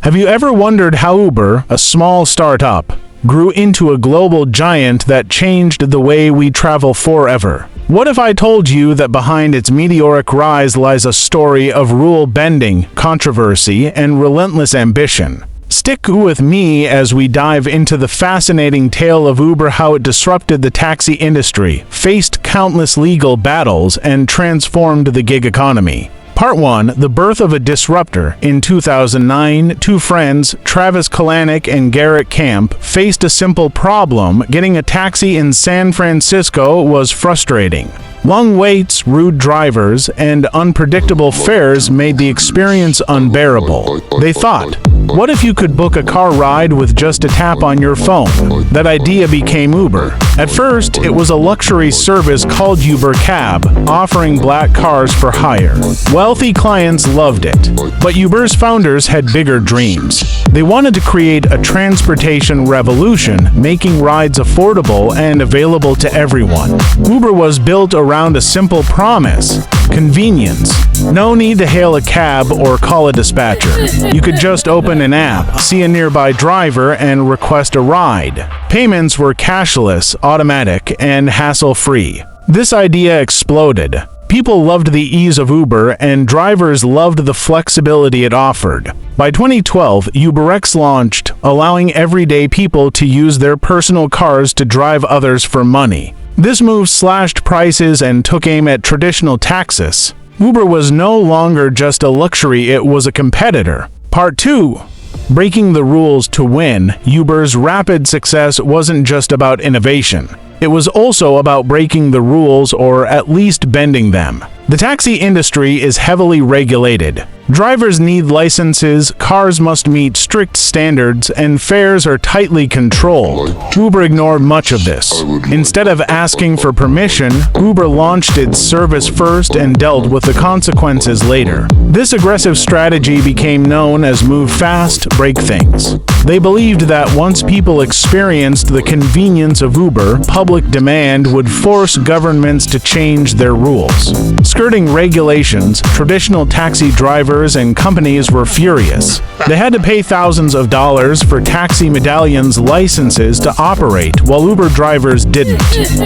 Have you ever wondered how Uber, a small startup, grew into a global giant that changed the way we travel forever? What if I told you that behind its meteoric rise lies a story of rule bending, controversy, and relentless ambition? Stick with me as we dive into the fascinating tale of Uber, how it disrupted the taxi industry, faced countless legal battles, and transformed the gig economy. Part 1. The birth of a disruptor. In 2009, two friends, Travis Kalanick and Garrett Camp, faced a simple problem. Getting a taxi in San Francisco was frustrating. Long waits, rude drivers, and unpredictable fares made the experience unbearable. They thought, what if you could book a car ride with just a tap on your phone? That idea became Uber. At first, it was a luxury service called Uber Cab, offering black cars for hire. Wealthy clients loved it, but Uber's founders had bigger dreams. They wanted to create a transportation revolution, making rides affordable and available to everyone. Uber was built around a simple promise: convenience. No need to hail a cab or call a dispatcher. You could just open an app, see a nearby driver, and request a ride. Payments were cashless, automatic, and hassle-free. This idea exploded. People loved the ease of Uber, and drivers loved the flexibility it offered. By 2012, UberX launched, allowing everyday people to use their personal cars to drive others for money. This move slashed prices and took aim at traditional taxis. Uber was no longer just a luxury, it was a competitor. Part 2. Breaking the rules to win. Uber's rapid success wasn't just about innovation. It was also about breaking the rules, or at least bending them. The taxi industry is heavily regulated. Drivers need licenses, cars must meet strict standards, and fares are tightly controlled. Uber ignored much of this. Instead of asking for permission, Uber launched its service first and dealt with the consequences later. This aggressive strategy became known as move fast, break things. They believed that once people experienced the convenience of Uber, public demand would force governments to change their rules. Skirting regulations, traditional taxi drivers and companies were furious. They had to pay thousands of dollars for taxi medallions licenses to operate, while Uber drivers didn't.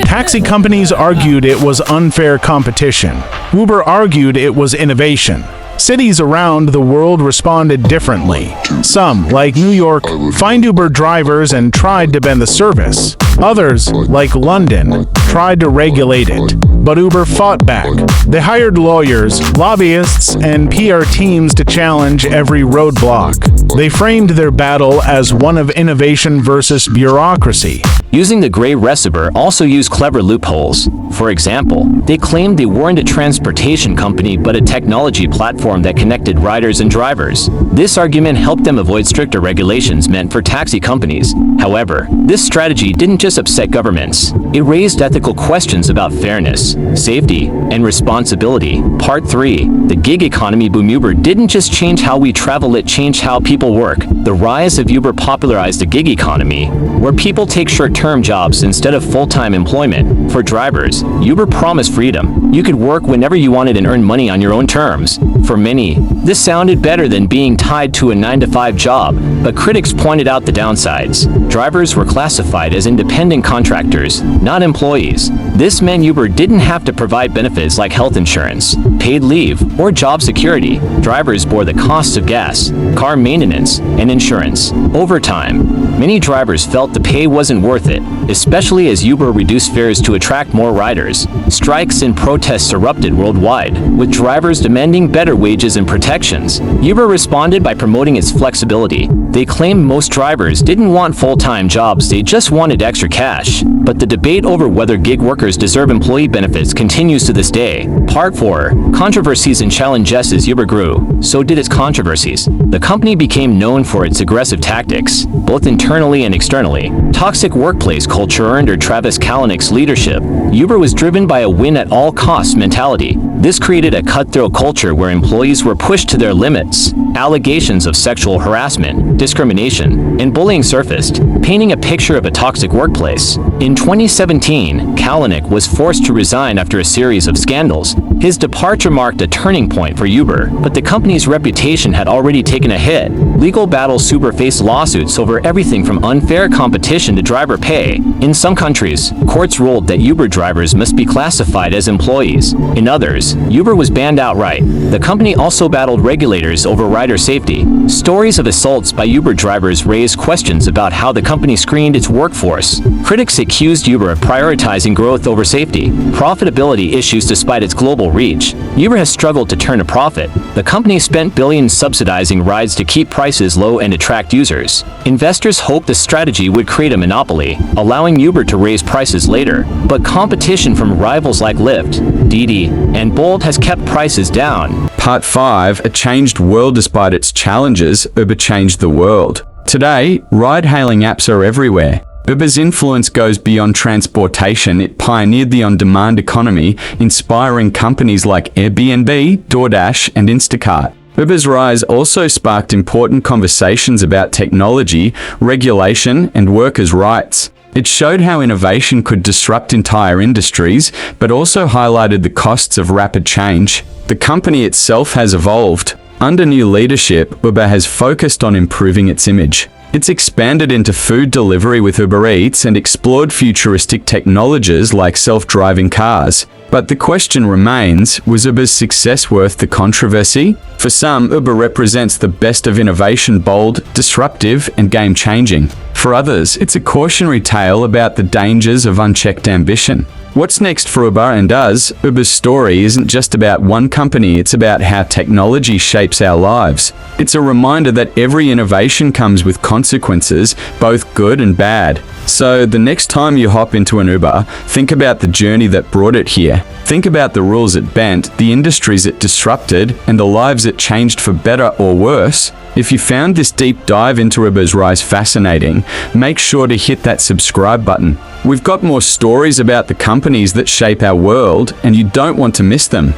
Taxi companies argued it was unfair competition. Uber argued it was innovation. Cities around the world responded differently. Some, like New York, fined Uber drivers and tried to bend the service. Others, like London, tried to regulate it, but Uber fought back. They hired lawyers, lobbyists, and PR teams to challenge every roadblock. They framed their battle as one of innovation versus bureaucracy. Using the gray receiver also used clever loopholes. For example, they claimed they weren't a transportation company but a technology platform that connected riders and drivers. This argument helped them avoid stricter regulations meant for taxi companies. However, this strategy didn't just upset governments. It raised ethical questions about fairness, safety, and responsibility. Part 3. The gig economy boom. Uber didn't just change how we travel, it changed how people work. The rise of Uber popularized the gig economy, where people take short-term jobs instead of full-time employment. For drivers, Uber promised freedom. You could work whenever you wanted and earn money on your own terms. For many, this sounded better than being tied to a 9-to-5 job, but critics pointed out the downsides. Drivers were classified as independent contractors, not employees. This meant Uber didn't have to provide benefits like health insurance, paid leave, or job security. Drivers bore the costs of gas, car maintenance, and insurance. Over time, many drivers felt the pay wasn't worth it, especially as Uber reduced fares to attract more riders. Strikes and protests erupted worldwide, with drivers demanding better wages and protections. Uber responded by promoting its flexibility. They claimed most drivers didn't want full-time jobs, they just wanted extra cash. But the debate over whether gig workers deserve employee benefits continues to this day. Part 4. Controversies and challenges. As Uber grew, so did its controversies. The company became known for its aggressive tactics, both internally and externally. Toxic workplace culture under Travis Kalanick's leadership. Uber was driven by a win-at-all-costs mentality. This created a cutthroat culture where employees were pushed to their limits. Allegations of sexual harassment, discrimination, and bullying surfaced, painting a picture of a toxic workplace. In 2017, Kalanick was forced to resign after a series of scandals. His departure marked a turning point for Uber, but the company's reputation had already taken a hit. Legal battles. Uber faced lawsuits over everything from unfair competition to driver pay. In some countries, courts ruled that Uber drivers must be classified as employees. In others, Uber was banned outright. The company also battled regulators over rider safety. Stories of assaults by Uber drivers raised questions about how the company screened its workforce. Critics accused Uber of prioritizing growth over safety. Profitability issues. Despite its global reach, Uber has struggled to turn a profit. The company spent billions subsidizing rides to keep prices low and attract users. Investors hoped the strategy would create a monopoly, allowing Uber to raise prices later. But competition from rivals like Lyft, Didi, and Bolt has kept prices down. Part 5. A changed world. Despite its challenges, Uber changed the world. Today, ride-hailing apps are everywhere. Uber's influence goes beyond transportation. It pioneered the on-demand economy, inspiring companies like Airbnb, DoorDash, and Instacart. Uber's rise also sparked important conversations about technology, regulation, and workers' rights. It showed how innovation could disrupt entire industries, but also highlighted the costs of rapid change. The company itself has evolved. Under new leadership, Uber has focused on improving its image. It's expanded into food delivery with Uber Eats and explored futuristic technologies like self-driving cars. But the question remains, was Uber's success worth the controversy? For some, Uber represents the best of innovation, bold, disruptive, and game-changing. For others, it's a cautionary tale about the dangers of unchecked ambition. What's next for Uber and us? Uber's story isn't just about one company, it's about how technology shapes our lives. It's a reminder that every innovation comes with consequences, both good and bad. So the next time you hop into an Uber, think about the journey that brought it here. Think about the rules it bent, the industries it disrupted, and the lives it changed for better or worse. If you found this deep dive into Uber's rise fascinating, make sure to hit that subscribe button. We've got more stories about the companies that shape our world, and you don't want to miss them.